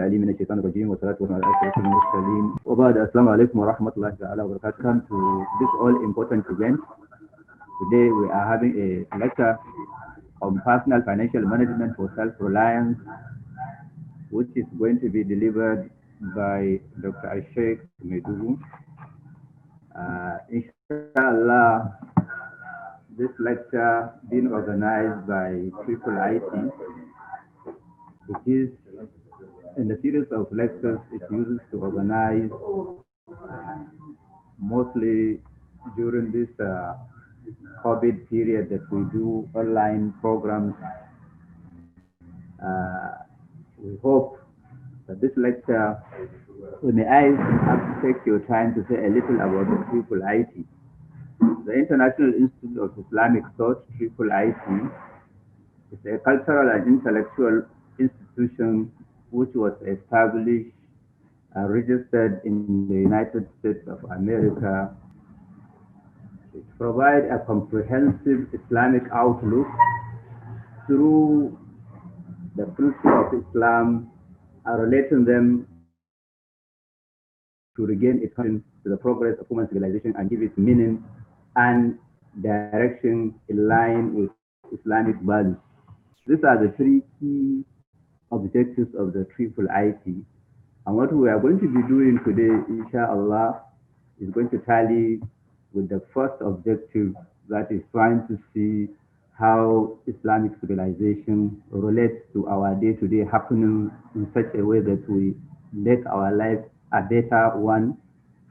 العليم من الشيطان الرجيم والصلاة والسلام على أشرف المرسلين وبعد السلام عليكم ورحمة الله تعالى وبركاته. Welcome to this all important event. Today we are having a lecture on personal financial management for self-reliance, which is going to be delivered by Dr. Asheikh Maidugu. Inshallah, this lecture being organized by IIIT. It is in the series of lectures it uses to organize mostly during this COVID period that we do online programs. We hope that this lecture, may I take your time to say a little about the IIIT. The International Institute of Islamic Thought, IIIT, is a cultural and intellectual institution which was established and registered in the United States of America. It provides a comprehensive Islamic outlook through the principles of Islam and relating them to regain its to the progress of human civilization and give it meaning and direction in line with Islamic values. These are the three key objectives of the IIIT. And what we are going to be doing today, inshallah, is going to tally with the first objective, that is trying to see how Islamic civilization relates to our day-to-day happening in such a way that we make our life a better one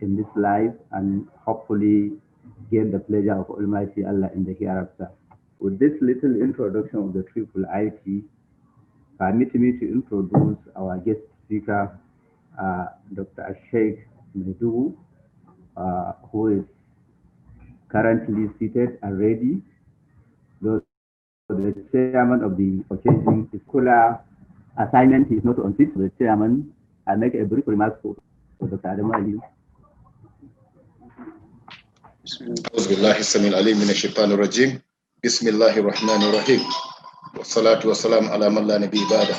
in this life and hopefully gain the pleasure of Almighty Allah in the hereafter. With this little introduction of the IIIT, permit me to introduce our guest speaker, Dr. Asheikh Maidugu, who is currently seated and ready. The chairman of the occasion, particular assignment is not on seat. The chairman, I make a brief remark for Dr. Adamu Ali. Bismillah as-samil alim min ash-shaytan ar-rajim. Bismillahir rahmanir rahim. Wassalatu wassalam ala man la nabi ba'da.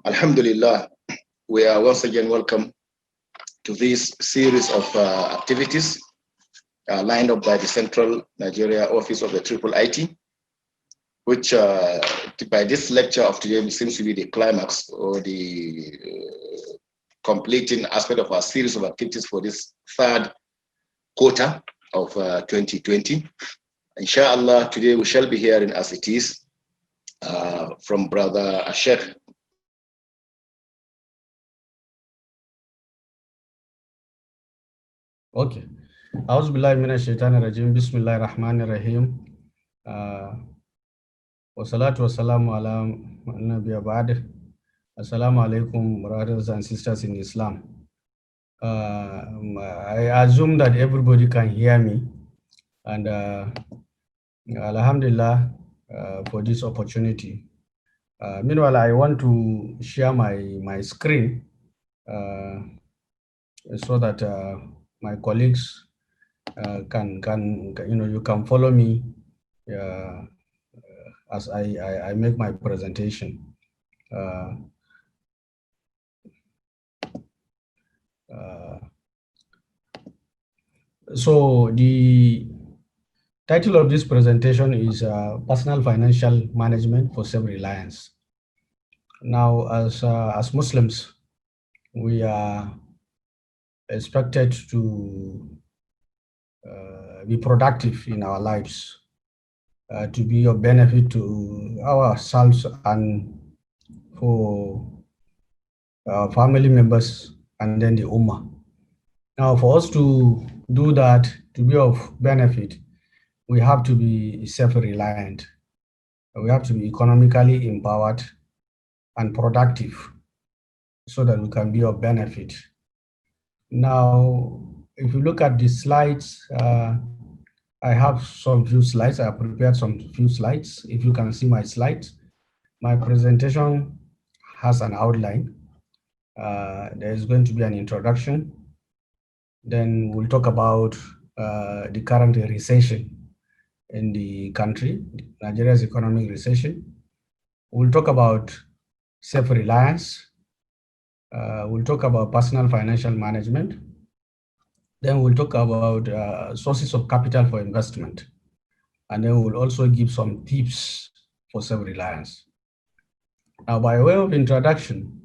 Alhamdulillah, we are once again welcome to this series of activities lined up by the Central Nigeria Office of the IIIT, which by this lecture of today seems to be the climax or the completing aspect of our series of activities for this third quarter of 2020. Inshallah, today we shall be hearing, as it is, from Brother Asheikh. Okay. A'udhu billahi minash shaitanir rajim. Bismillahir rahmanir rahim. Wa salatu wa salamu ala nabiyyi ba'd. Assalamu alaikum, brothers and sisters in Islam. I assume that everybody can hear me, and alhamdulillah for this opportunity. Meanwhile, I want to share my screen so that my colleagues can you can follow me as I make my presentation. So the title of this presentation is Personal Financial Management for Self-Reliance. Now, as Muslims, we are expected to be productive in our lives, to be of benefit to ourselves and for our family members and then the Ummah. Now, for us to do that, to be of benefit, we have to be self-reliant. We have to be economically empowered and productive so that we can be of benefit. Now, if you look at the slides, I have some few slides. I have prepared some few slides. If you can see my slides, my presentation has an outline. There is going to be an introduction. Then we'll talk about the current recession in the country, Nigeria's economic recession. We'll talk about self-reliance. We'll talk about personal financial management. Then we'll talk about sources of capital for investment. And then we'll also give some tips for self-reliance. Now, by way of introduction,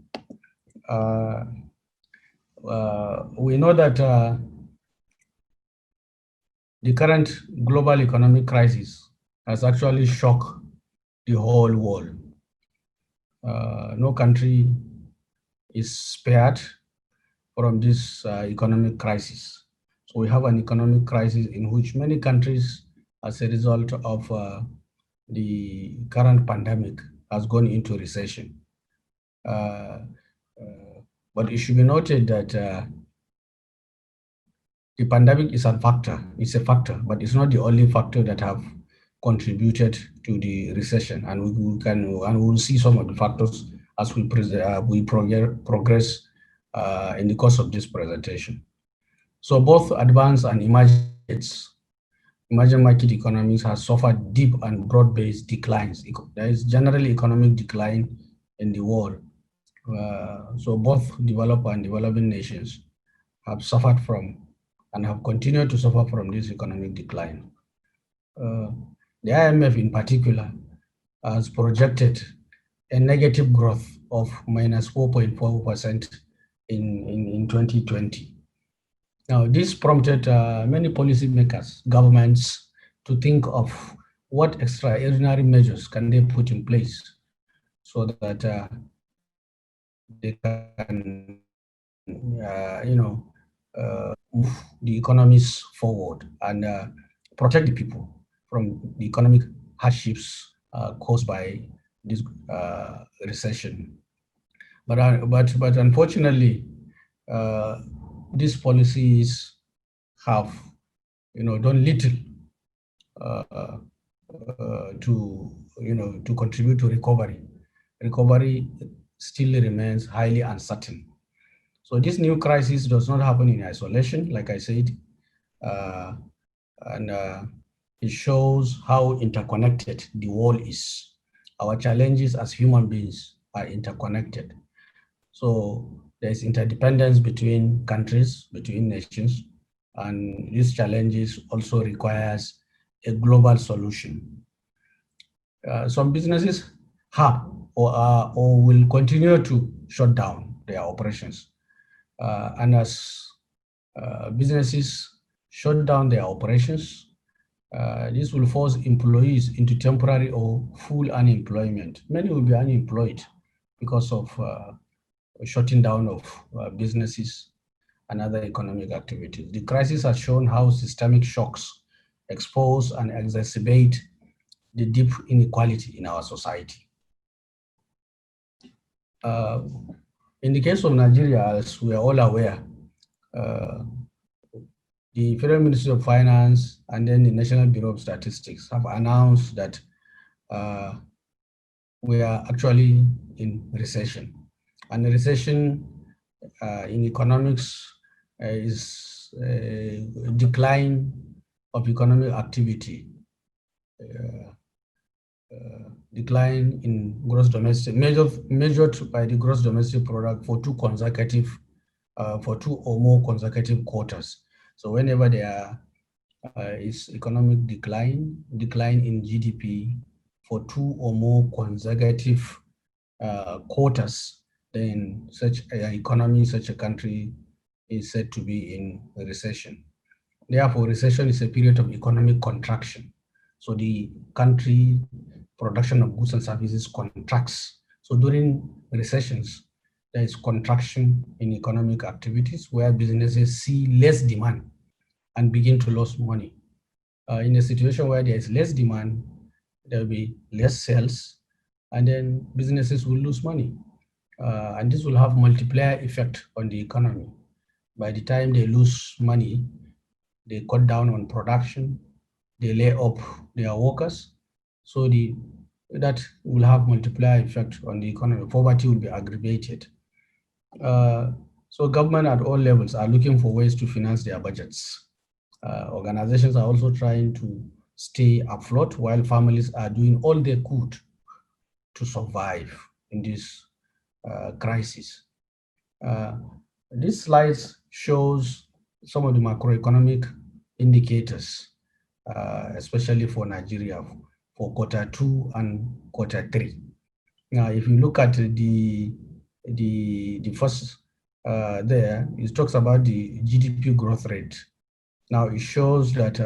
we know that the current global economic crisis has actually shocked the whole world. No country is spared from this economic crisis. So we have an economic crisis in which many countries, as a result of the current pandemic, has gone into recession. But it should be noted that the pandemic is a factor, but it's not the only factor that have contributed to the recession. And we'll see some of the factors as we progress in the course of this presentation. So both advanced and emerging market economies have suffered deep and broad-based declines. There is generally economic decline in the world. So both developed and developing nations have suffered from and have continued to suffer from this economic decline. The IMF in particular has projected a negative growth of minus 4.4% in 2020. Now, this prompted many policymakers, governments, to think of what extraordinary measures can they put in place so that they can, move the economies forward and protect the people from the economic hardships caused by this recession. But unfortunately, these policies have, done little to contribute to recovery. Recovery still remains highly uncertain. So this new crisis does not happen in isolation, like I said, and it shows how interconnected the world is. Our challenges as human beings are interconnected. So there's interdependence between countries, between nations, and these challenges also requires a global solution. Some businesses have or will continue to shut down their operations. And as businesses shut down their operations, this will force employees into temporary or full unemployment. Many will be unemployed because of shutting down of businesses and other economic activities. The crisis has shown how systemic shocks expose and exacerbate the deep inequality in our society. In the case of Nigeria, as we are all aware, the Federal Ministry of Finance and then the National Bureau of Statistics have announced that we are actually in recession. And the recession in economics is a decline of economic activity, decline in gross domestic, measured by the gross domestic product for two or more consecutive quarters. So whenever there is economic decline in GDP for two or more consecutive quarters, then such an economy, such a country is said to be in a recession. Therefore, recession is a period of economic contraction. So the country production of goods and services contracts. So during recessions, there is contraction in economic activities where businesses see less demand and begin to lose money. In a situation where there is less demand, there will be less sales, and then businesses will lose money. And this will have multiplier effect on the economy. By the time they lose money, they cut down on production, they lay off their workers. So that will have multiplier effect on the economy. Poverty will be aggravated. So government at all levels are looking for ways to finance their budgets. Organizations are also trying to stay afloat while families are doing all they could to survive in this crisis. This slide shows some of the macroeconomic indicators, especially for Nigeria, for Q2 and Q3. Now, if you look at the first there, it talks about the GDP growth rate. Now, it shows that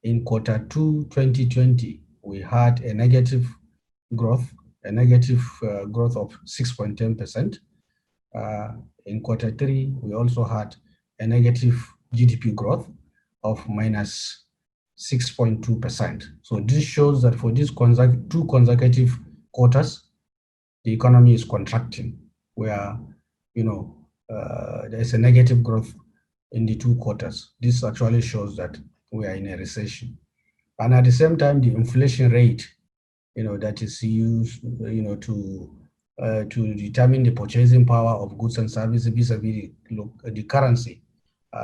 in Q2 2020, we had a negative growth, growth of 6.10%. In Q3, we also had a negative GDP growth of minus 6.2%. So this shows that for these two consecutive quarters, the economy is contracting, where there is a negative growth in the 2 quarters. This actually shows that we are in a recession. And at the same time, the inflation rate, that is used, to determine the purchasing power of goods and services vis-a-vis the currency.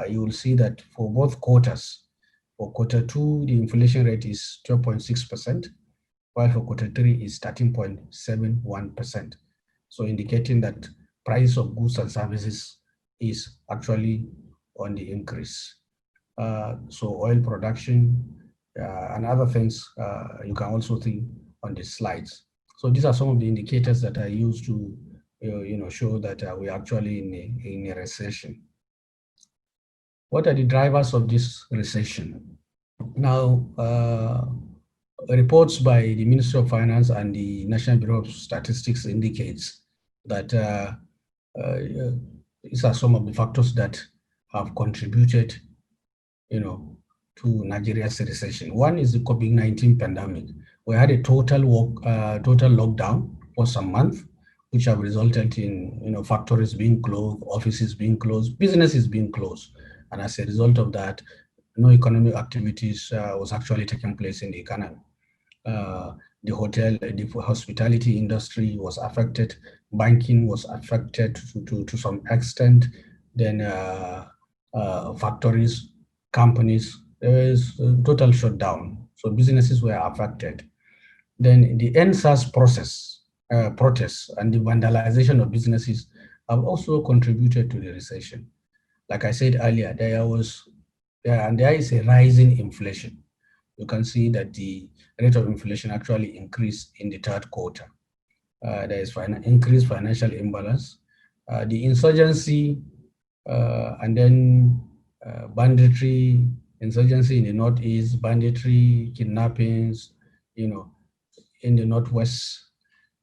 You will see that for both quarters, for Q2, the inflation rate is 12.6%, while for Q3 is 13.71%. So indicating that price of goods and services is actually on the increase. So oil production and other things you can also see on the slides. So these are some of the indicators that I use to show that we're actually in a recession. What are the drivers of this recession? Now, reports by the Ministry of Finance and the National Bureau of Statistics indicates that these are some of the factors that have contributed, to Nigeria's recession. One is the COVID-19 pandemic. We had a total lockdown for some months, which have resulted in factories being closed, offices being closed, businesses being closed, and as a result of that, no economic activities was actually taking place in the economy. The hospitality industry was affected, banking was affected to some extent, then factories, companies, there was a total shutdown. So businesses were affected. Then the NSAS protests and the vandalization of businesses have also contributed to the recession. Like I said earlier, there is a rising inflation. You can see that the rate of inflation actually increased in the 3rd quarter. There is increased financial imbalance. The insurgency and then banditry, insurgency in the Northeast, banditry, kidnappings, in the Northwest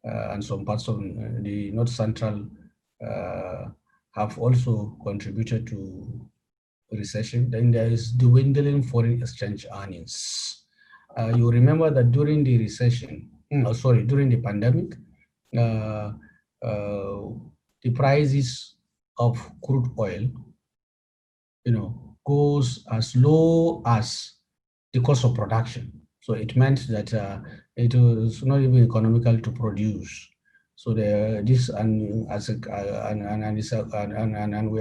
and some parts of the North Central have also contributed to recession. Then there is dwindling foreign exchange earnings. You remember that during the recession, during the pandemic, the prices of crude oil, goes as low as the cost of production. So it meant that it was not even economical to produce. So we are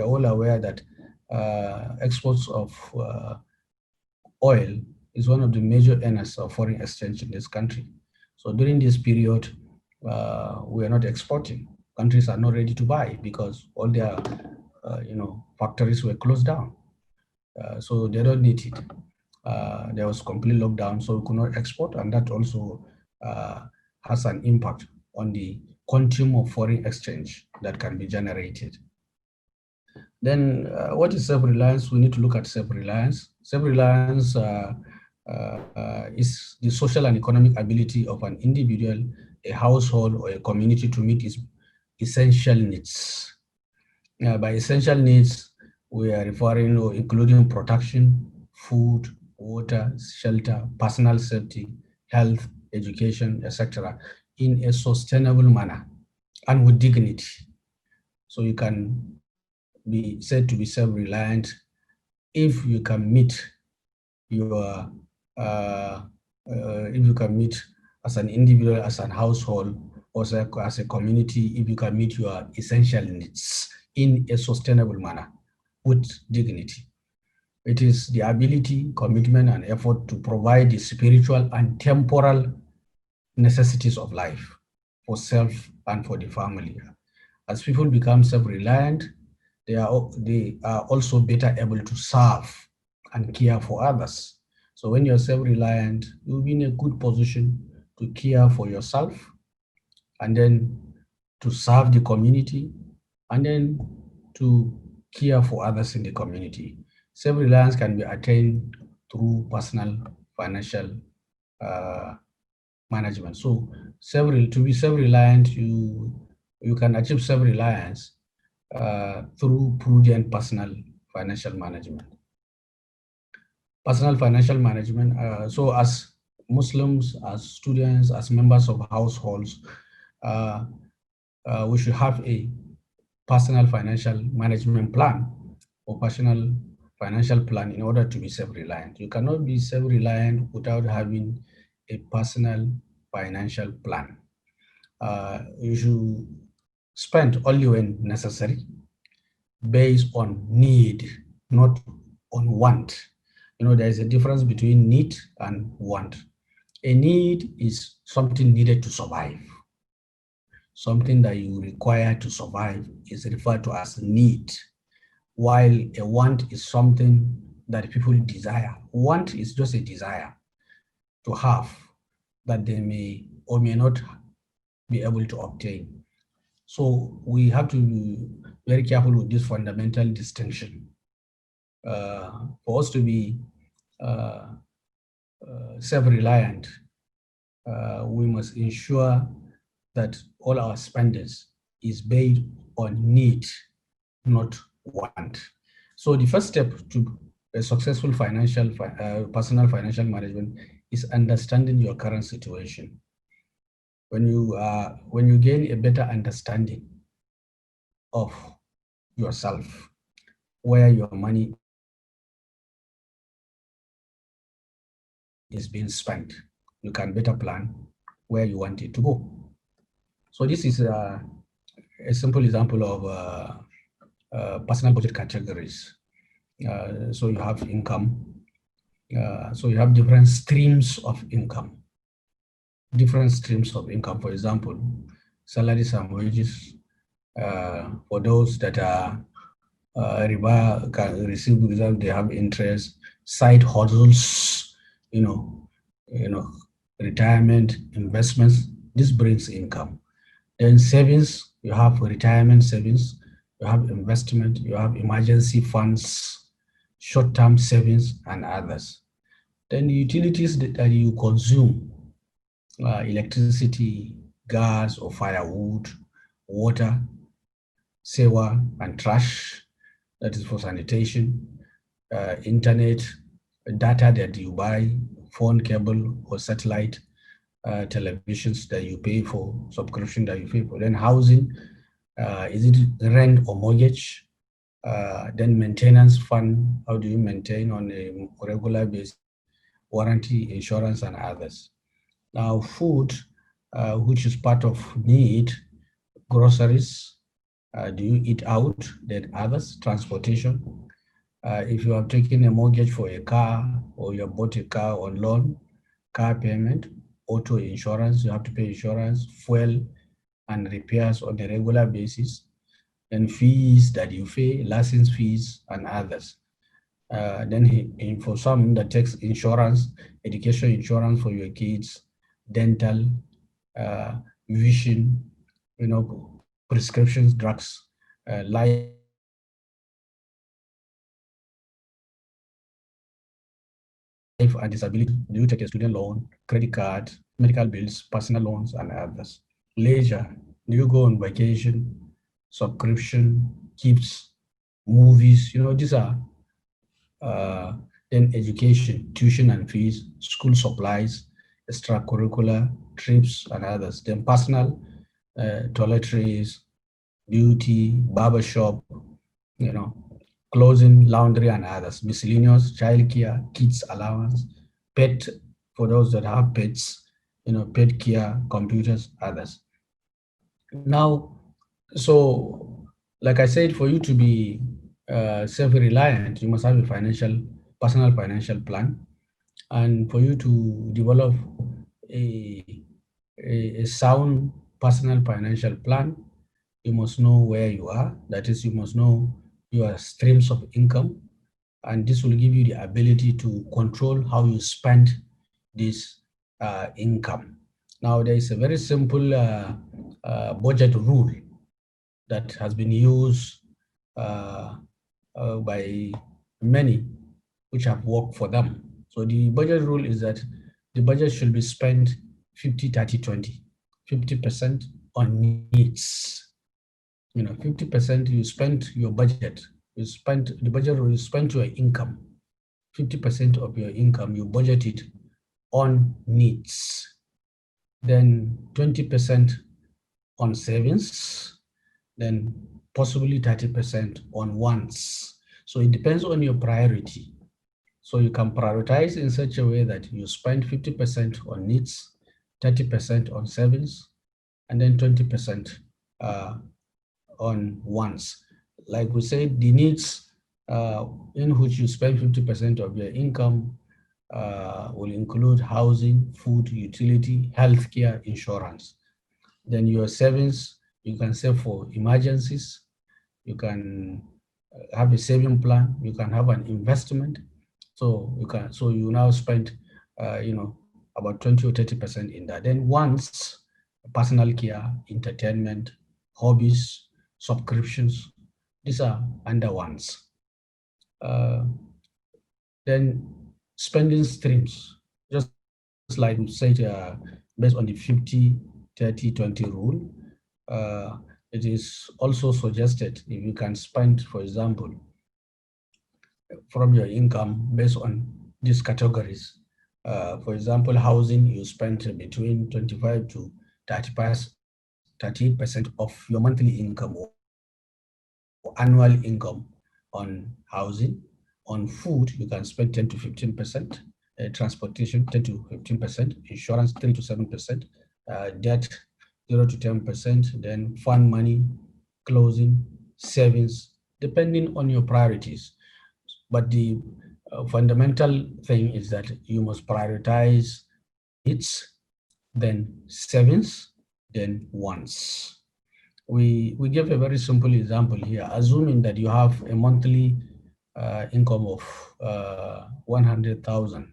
all aware that exports of oil is one of the major earners of foreign exchange in this country. So during this period, we are not exporting. Countries are not ready to buy because all their factories were closed down. So they don't need it. There was complete lockdown, so we could not export, and that also has an impact on the quantum of foreign exchange that can be generated. Then what is self-reliance? We need to look at self-reliance. Self-reliance is the social and economic ability of an individual, a household, or a community to meet its essential needs. By essential needs, we are referring to including protection, food, water, shelter, personal safety, health, education, etc., in a sustainable manner and with dignity. So you can be said to be self-reliant if you can meet your, as an individual, as an household, or as a community, if you can meet your essential needs in a sustainable manner with dignity. It is the ability, commitment, and effort to provide the spiritual and temporal necessities of life for self and for the family. As people become self-reliant, they are also better able to serve and care for others. So when you're self-reliant, you'll be in a good position to care for yourself, and then to serve the community, and then to care for others in the community. Self-reliance can be attained through personal financial uh, management. So to be self-reliant, you can achieve self-reliance through prudent personal financial management. Personal financial management. So as Muslims, as students, as members of households, uh, we should have a personal financial management plan or personal financial plan in order to be self-reliant. You cannot be self-reliant without having a personal financial plan. You should spend only when necessary, based on need, not on want. There's a difference between need and want. A need is something needed to survive. Something that you require to survive is referred to as need, while a want is something that people desire. Want is just a desire to have that they may or may not be able to obtain. So we have to be very careful with this fundamental distinction. For us to be uh, self-reliant, we must ensure that all our spendings is based on need, not want. So the first step to a successful personal financial management is understanding your current situation. When you gain a better understanding of yourself, where your money is being spent, you can better plan where you want it to go. So this is a simple example of personal budget categories. So you have income. So you have different streams of income. Different streams of income. For example, salaries and wages. For those that are riba can receive result, they have interest. Side hustles, retirement, investments. This brings income. Then savings, you have retirement savings, you have investment, you have emergency funds, short-term savings, and others. Then the utilities that you consume, electricity, gas or firewood, water, sewer, and trash, that is for sanitation, internet, data that you buy, phone cable or satellite, televisions that you pay for, subscription that you pay for. Then housing, is it rent or mortgage? Then maintenance fund, how do you maintain on a regular basis? Warranty, insurance, and others. Now food, which is part of need, groceries, do you eat out? Then others, transportation. If you have taken a mortgage for a car or you have bought a car on loan, car payment, auto insurance, you have to pay insurance, fuel and repairs on a regular basis, and fees that you pay, license fees and others. Then for some that takes insurance, education insurance for your kids, dental, vision, prescriptions, drugs, life and disability. Do you take a student loan, credit card, medical bills, personal loans, and others? Leisure, do you go on vacation, subscription, gifts, movies? These are then education, tuition and fees, school supplies, extracurricular, trips, and others. Then personal, toiletries, beauty, barbershop, clothing, laundry, and others. Miscellaneous, childcare, kids allowance, pet, for those that have pets, pet care, computers, others. Now, so like I said, for you to be self-reliant, you must have a personal financial plan. And for you to develop a sound personal financial plan, you must know where you are. That is, you must know your streams of income, and this will give you the ability to control how you spend this income. Now, there is a very simple budget rule that has been used by many, which have worked for them. So the budget rule is that the budget should be spent 50, 30, 20. 50% on needs. 50% you spend your budget. You spend the budget rule, you spend your income. 50% of your income, you budget it on needs. Then 20% on savings, then possibly 30% on wants. So it depends on your priority. So you can prioritize in such a way that you spend 50% on needs, 30% on savings, and then 20% on wants. Like we said, the needs in which you spend 50% of your income will include housing, food, utility, healthcare, insurance. Then your savings, you can save for emergencies. You can have a saving plan. You can have an investment. So you now spend, about 20 or 30% in that. Then once personal care, entertainment, hobbies, subscriptions, these are under ones. Then spending streams, just like we said, based on the 50, 30, 20 rule, it is also suggested if you can spend, for example, from your income based on these categories. For example, housing, you spend between 25 to 38% of your monthly income or annual income on housing. On food, you can spend 10 to 15%, transportation 10 to 15%, insurance 3 to 7%, debt 0 to 10%, then fund money, closing, savings, depending on your priorities. But the fundamental thing is that you must prioritize needs, then savings, then wants. We give a very simple example here, assuming that you have a monthly income of 100,000.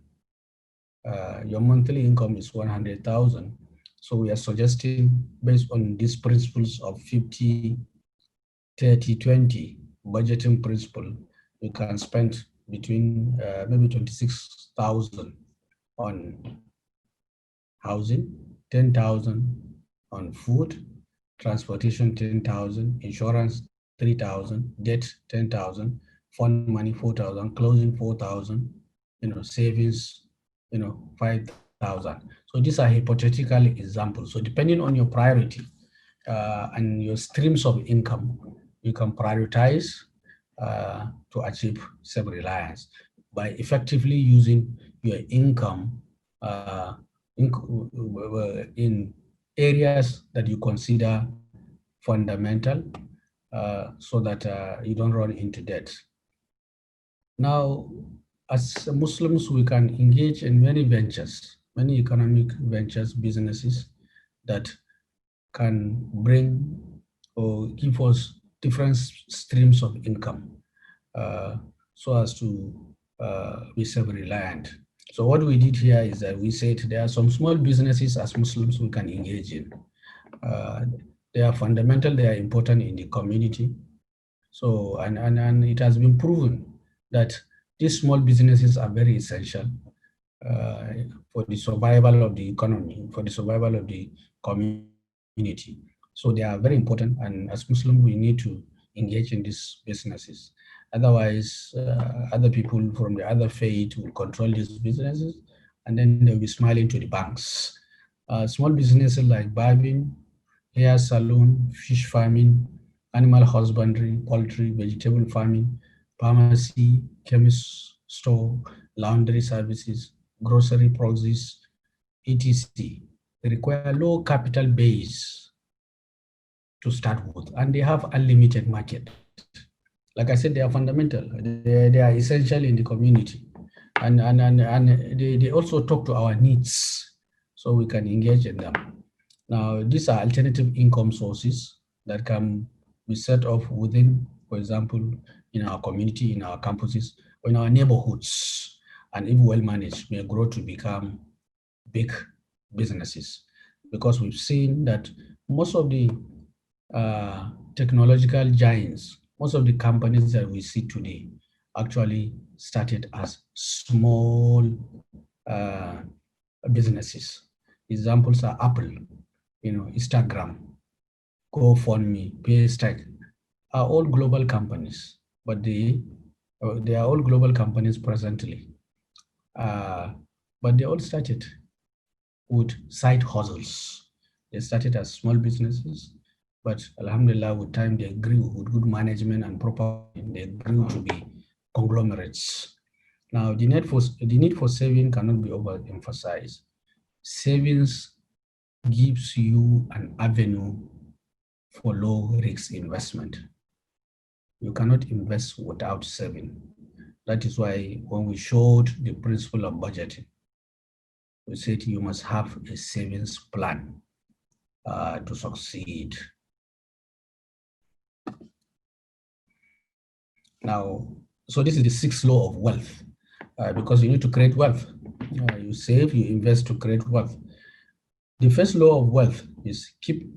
Your monthly income is 100,000. So we are suggesting, based on these principles of 50, 30, 20 budgeting principle, you can spend between maybe 26,000 on housing, 10,000 on food, transportation 10,000, insurance 3,000, debt 10,000, fund money 4,000, closing 4,000, savings 5,000. So these are hypothetical examples. So depending on your priority and your streams of income, you can prioritize to achieve self-reliance by effectively using your income in areas that you consider fundamental so that you don't run into debt. Now, as Muslims, we can engage in many ventures, many economic ventures, businesses that can bring or give us different streams of income so as to be self-reliant. So what we did here is that we said there are some small businesses as Muslims we can engage in. They are fundamental, they are important in the community. So, and it has been proven that these small businesses are very essential for the survival of the economy, for the survival of the community. So they are very important, and as Muslims, we need to engage in these businesses. Otherwise, other people from the other faith will control these businesses, and then they'll be smiling to the banks. Small businesses like barbing, hair salon, fish farming, animal husbandry, poultry, vegetable farming, pharmacy, chemist store, laundry services, grocery proxies, etc. They require low capital base to start with, and they have unlimited market. Like I said, they are fundamental. They are essential in the community, and they also talk to our needs, so we can engage in them. Now, these are alternative income sources that can be set up within, for example, in our community, in our campuses, or in our neighborhoods, and if well managed, may grow to become big businesses. Because we've seen that most of the technological giants, most of the companies that we see today actually started as small uh, businesses. Examples are Apple, Instagram, GoFundMe, Paystack, are all global companies, but they are all global companies presently. But they all started with side hustles. They started as small businesses, but Alhamdulillah, with time they grew with good management and proper. They grew to be conglomerates. Now, the need for saving cannot be overemphasized. Savings gives you an avenue for low risk investment. You cannot invest without saving. That is why when we showed the principle of budgeting, we said you must have a savings plan to succeed. Now, so this is the sixth law of wealth, because you need to create wealth. You save, you invest to create wealth. The first law of wealth is keep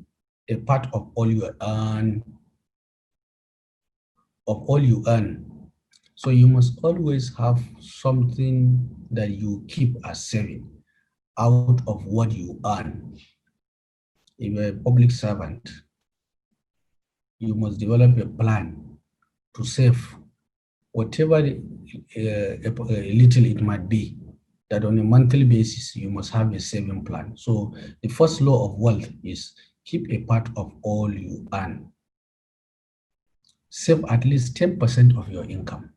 a part of all you earn. So you must always have something that you keep as saving out of what you earn. If you're a public servant, you must develop a plan to save whatever little it might be, that on a monthly basis, you must have a saving plan. So the first law of wealth is keep a part of all you earn. Save at least 10% of your income.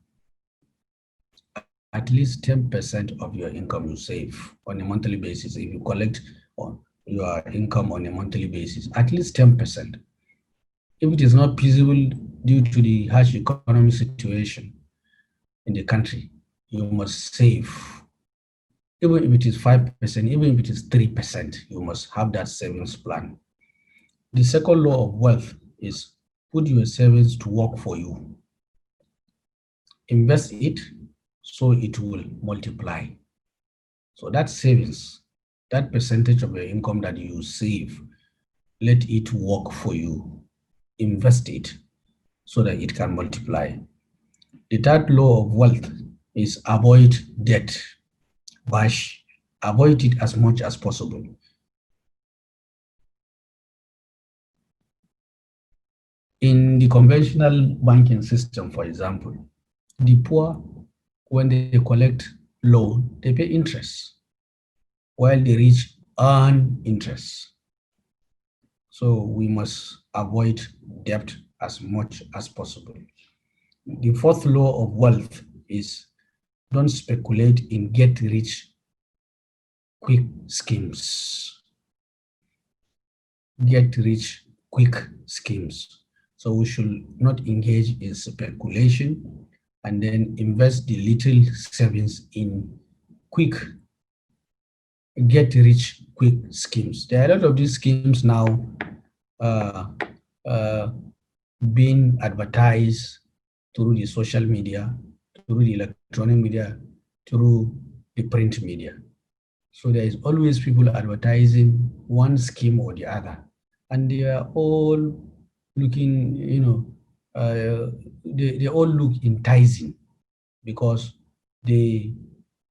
At least 10% of your income you save on a monthly basis. If you collect on your income on a monthly basis, at least 10%. If it is not feasible due to the harsh economic situation in the country, you must save. Even if it is 5%, even if it is 3%, you must have that savings plan. The second law of wealth is put your savings to work for you. Invest it so it will multiply. So that savings, that percentage of your income that you save, let it work for you. Invest it so that it can multiply. The third law of wealth is avoid debt. Bash, avoid it as much as possible. In the conventional banking system, for example, the poor, when they collect loan, they pay interest, while the rich earn interest. So we must avoid debt as much as possible. The fourth law of wealth is don't speculate in get rich quick schemes. Get rich quick schemes. So we should not engage in speculation and then invest the little savings in quick get rich quick schemes. There are a lot of these schemes now uh, uh, being advertised through the social media, through the electronic media, through the print media. So there is always people advertising one scheme or the other, and they are all looking, they all look enticing because they,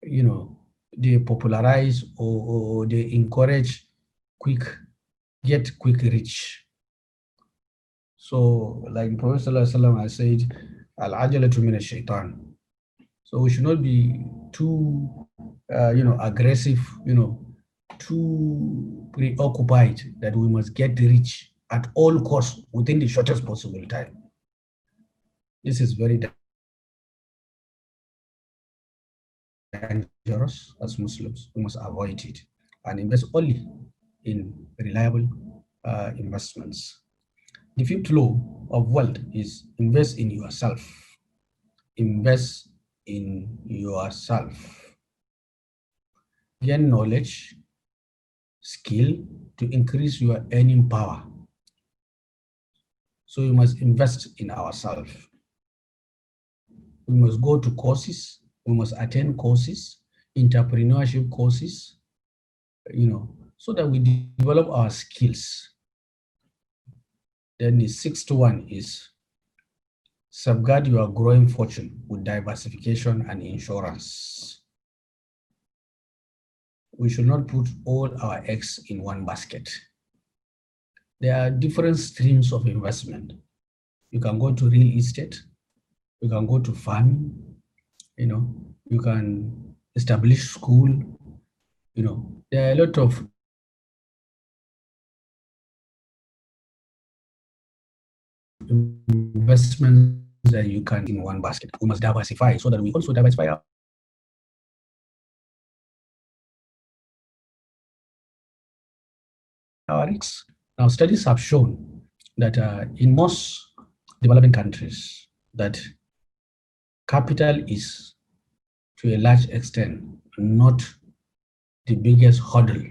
they popularize or they encourage quick, get quick rich. So like Prophet ﷺ has said, al-ajalatu min shaitan. So we should not be too, aggressive, too preoccupied that we must get rich at all costs within the shortest possible time. This is very dangerous as Muslims. We must avoid it and invest only in reliable investments. The fifth law of wealth is invest in yourself. Invest in yourself. Gain knowledge, skill to increase your earning power. So we must invest in ourselves. We must go to courses, we must attend courses, entrepreneurship courses, so that we develop our skills. Then the sixth one is safeguard your growing fortune with diversification and insurance. We should not put all our eggs in one basket. There are different streams of investment. You can go to real estate, you can go to farming, you can establish school, there are a lot of investments that you can in one basket. We must diversify so that we also diversify our risks. Now, studies have shown that in most developing countries, that capital is, to a large extent, not the biggest hurdle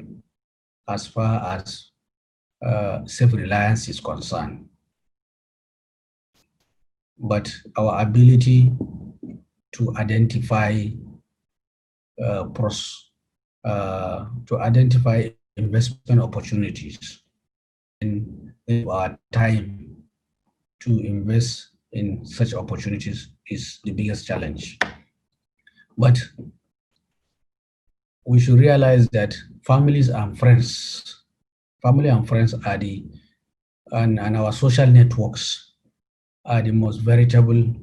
as far as self-reliance is concerned. But our ability to identify investment opportunities and our time to invest in such opportunities is the biggest challenge. But we should realize that family and friends are and our social networks are the most veritable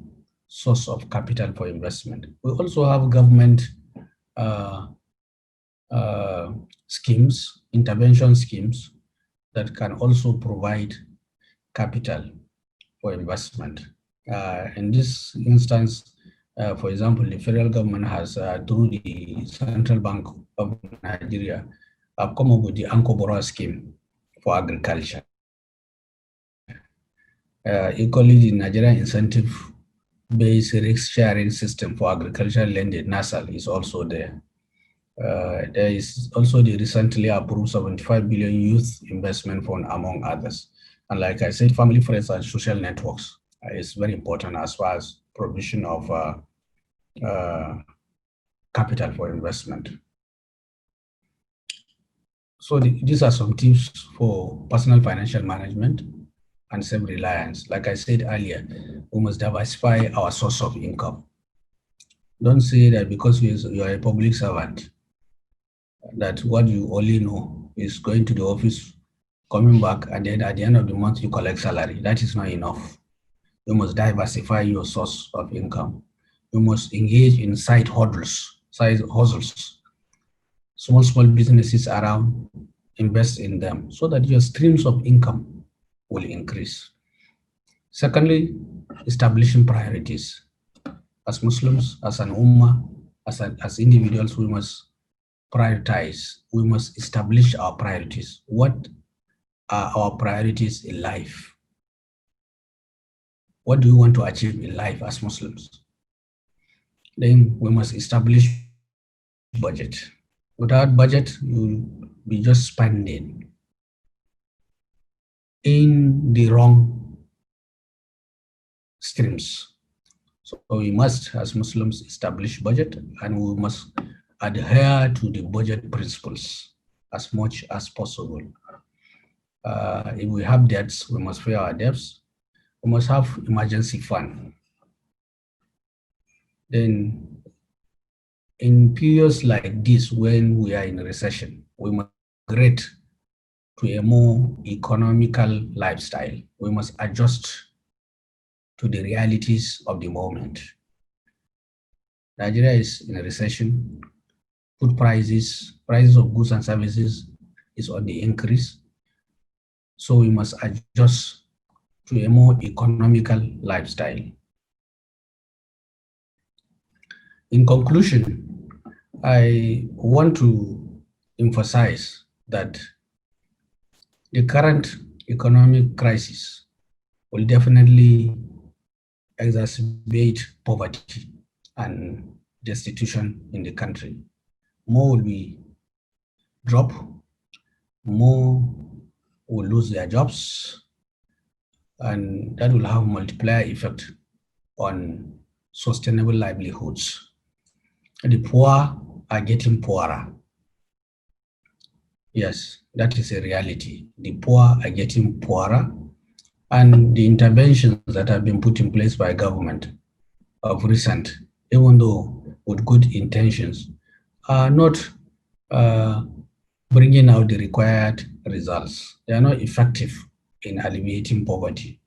source of capital for investment. We also have government schemes, intervention schemes that can also provide capital for investment. In this instance, for example, the federal government has, through the Central Bank of Nigeria, have come up with the Anko Borrower scheme for agriculture. Equally, the Nigerian incentive-based risk sharing system for agricultural lending, NASAL, is also there. There is also the recently approved 75 billion youth investment fund, among others. And like I said, family, friends, and social networks is very important as far as provision of capital for investment. So these are some tips for personal financial management and self-reliance. Like I said earlier, we must diversify our source of income. Don't say that because you are a public servant, that what you only know is going to the office, coming back, and then at the end of the month, you collect salary. That is not enough. You must diversify your source of income. You must engage in side hustles, small businesses around, invest in them so that your streams of income will increase. Secondly, establishing priorities. As Muslims, as an ummah, as individuals, we must prioritize. We must establish our priorities. What are our priorities in life? What do we want to achieve in life as Muslims? Then we must establish budget. Without budget, you'll be just spending in the wrong streams. So we must, as Muslims, establish budget, and we must adhere to the budget principles as much as possible. If we have debts, we must pay our debts. We must have emergency fund. Then in periods like this, when we are in a recession, we must migrate to a more economical lifestyle. We must adjust to the realities of the moment. Nigeria is in a recession. Food prices of goods and services is on the increase. So we must adjust to a more economical lifestyle. In conclusion, I want to emphasize that the current economic crisis will definitely exacerbate poverty and destitution in the country. More will be drop, more will lose their jobs, and that will have multiplier effect on sustainable livelihoods. The poor are getting poorer. Yes, that is a reality. The poor are getting poorer, and the interventions that have been put in place by government of recent, even though with good intentions, are not bringing out the required results. They are not effective in alleviating poverty.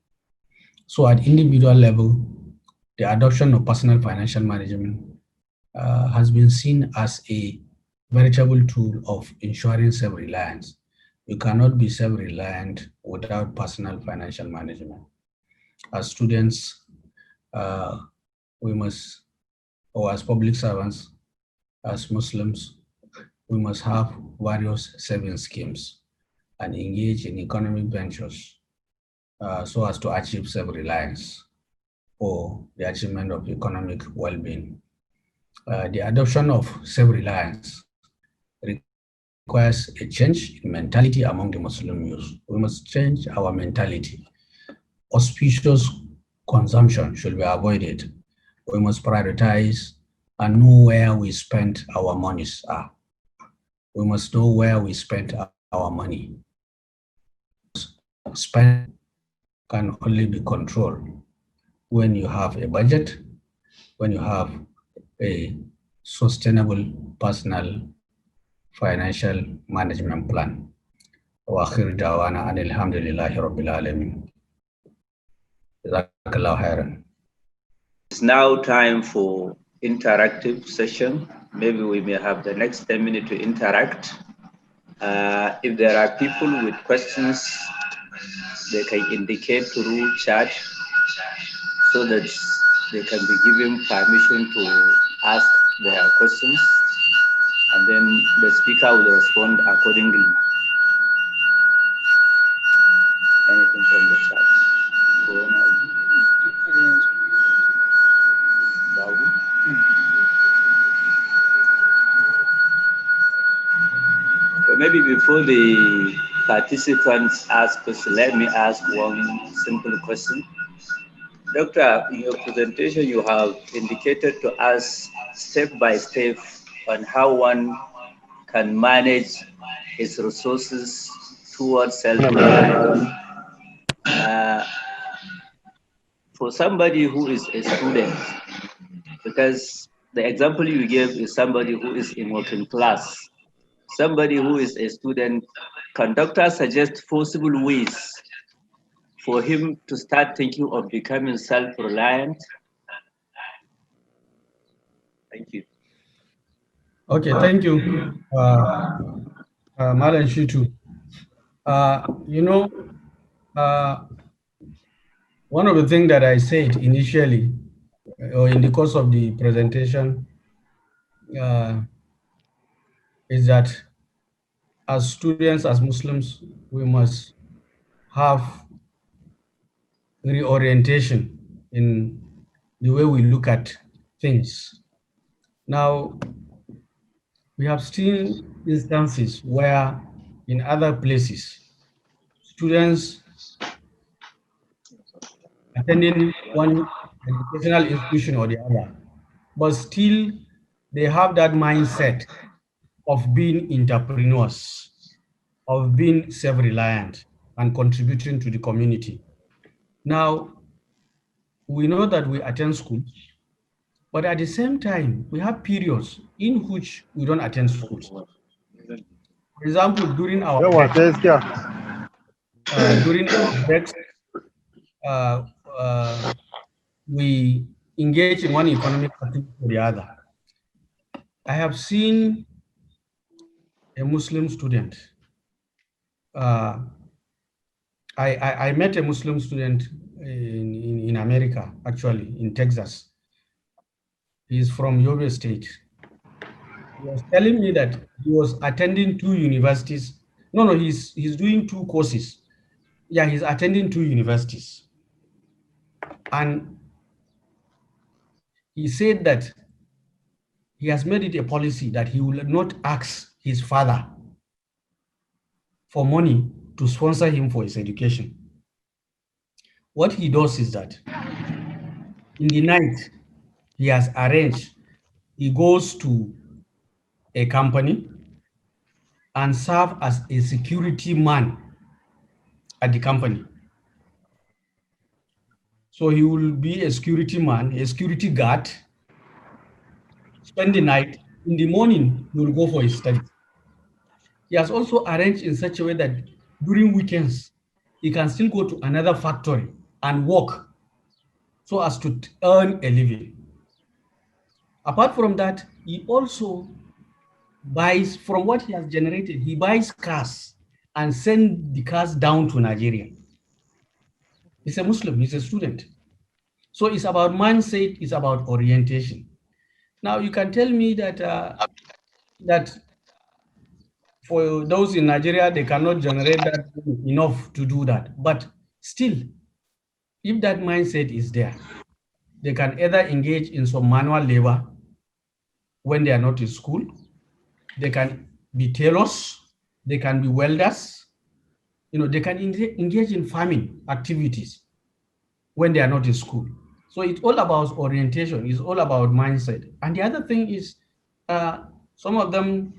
So at individual level, the adoption of personal financial management has been seen as a veritable tool of ensuring self-reliance. You cannot be self-reliant without personal financial management. As students, we must, or as public servants, as Muslims, we must have various saving schemes and engage in economic ventures so as to achieve self-reliance or the achievement of economic well-being. The adoption of self-reliance requires a change in mentality among the Muslim youth. We must change our mentality. Auspicious consumption should be avoided. We must prioritize and know where we spend our monies are. We must know where we spend our money. Spend can only be controlled when you have a budget, when you have a sustainable personal financial management plan. وآخر دعوانا أن الحمد لله رب العالمين. جزاك الله خيرا. It's now time for interactive session. Maybe we may have the next 10 minutes to interact. If there are people with questions, they can indicate through chat so that they can be given permission to ask their questions, and then the speaker will respond accordingly. Anything from the chat? So maybe before the participants ask questions, let me ask one simple question. Doctor, in your presentation, you have indicated to us step by step on how one can manage his resources towards self-reliance. For somebody who is a student, because the example you gave is somebody who is in working class, somebody who is a student, can doctor suggest possible ways for him to start thinking of becoming self-reliant? Thank you. Okay, thank you, Madam Shitu. One of the things that I said initially, or in the course of the presentation, is that as students, as Muslims, we must have reorientation in the way we look at things. Now, we have seen instances where in other places, students attending one educational institution or the other, but still they have that mindset of being entrepreneurs, of being self-reliant and contributing to the community. Now, we know that we attend schools, but at the same time, we have periods in which we don't attend schools. For example, during our breaks, we engage in one economic activity or the other. I have seen a Muslim student. I met a Muslim student in America, actually, in Texas. He's from Yobe State. He was telling me that he was attending 2 universities. No, he's doing 2 courses. Yeah, he's attending 2 universities. And he said that he has made it a policy that he will not ask his father for money to sponsor him for his education. what he does is that in the night, he has arranged, he goes to a company and serve as a security man at the company. So he will be a security man, a security guard, spend the night. In the morning, he will go for his studies. He has also arranged in such a way that during weekends, he can still go to another factory and work so as to earn a living. Apart from that, he also buys, from what he has generated, he buys cars and send the cars down to Nigeria. He's a Muslim, he's a student. So it's about mindset, it's about orientation. Now you can tell me that that for those in Nigeria, they cannot generate that enough to do that. But still, if that mindset is there, they can either engage in some manual labor when they are not in school, they can be tailors, they can be welders, they can engage in farming activities when they are not in school. So it's all about orientation, it's all about mindset. And the other thing is some of them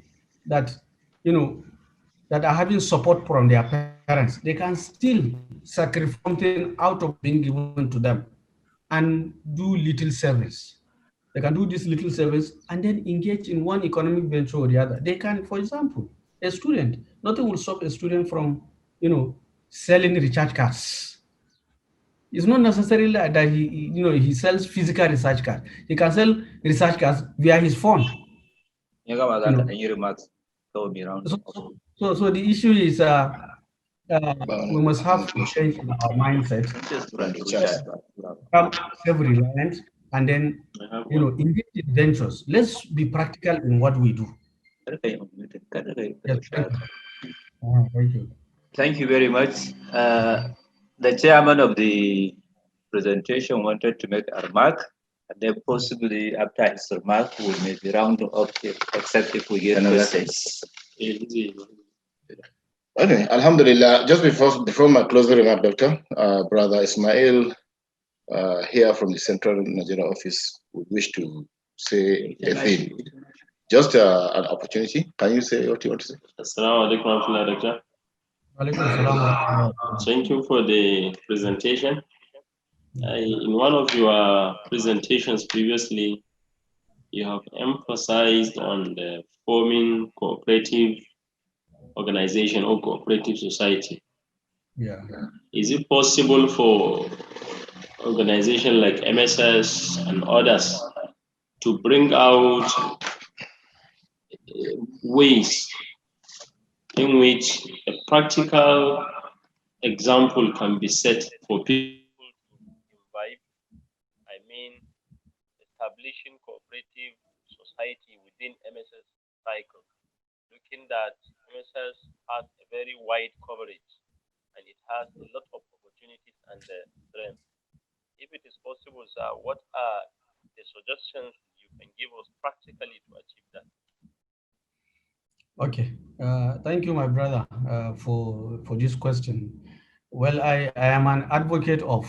that, that are having support from their parents, they can still sacrifice something out of being given to them and do little service. They can do this little service and then engage in one economic venture or the other. They can, for example, a student, nothing will stop a student from, selling recharge cards. It's not necessarily that he sells physical research cards. He can sell research cards via his phone. So the issue is we must have to change in our mindset, become self-reliant, and then engage in ventures. Let's be practical in what we do. Yes, thank you. Thank you. Thank you very much. The chairman of the presentation wanted to make a remark, and then possibly after his remark, we may be round up here, except if we get questions. Okay, Alhamdulillah. Just before my closing remark, Doctor, Brother Ismail, here from the Central Nigeria office, would wish to say a thing. Just an opportunity. Can you say what you want to say? Assalamu alaikum, Doctor. Thank you for the presentation. In one of your presentations previously, you have emphasized on the forming cooperative organization or cooperative society. Yeah. Is it possible for organizations like MSS and others to bring out ways in which a practical example can be set for people to imbibe? I mean, establishing cooperative society within MSS cycle, looking that MSS has a very wide coverage and it has a lot of opportunities and strength. If it is possible, sir, what are the suggestions you can give us practically to achieve that? Okay, thank you, my brother, for this question. Well, I am an advocate of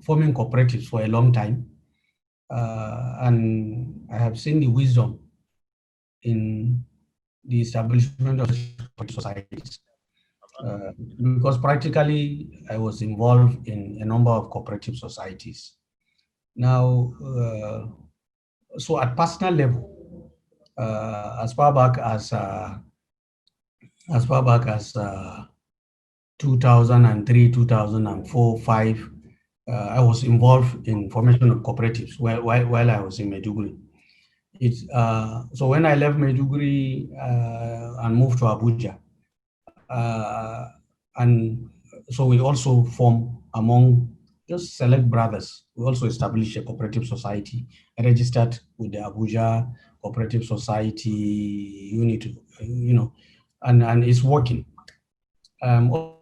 forming cooperatives for a long time, and I have seen the wisdom in the establishment of societies. Because practically, I was involved in a number of cooperative societies. Now, so at personal level, as far back as 2003, 2004, 5, I was involved in formation of cooperatives while I was in Maiduguri. So when I left Maiduguri and moved to Abuja, and so we also formed among just select brothers. We also established a cooperative society, registered with the Abuja Cooperative Society unit, and it's working. Also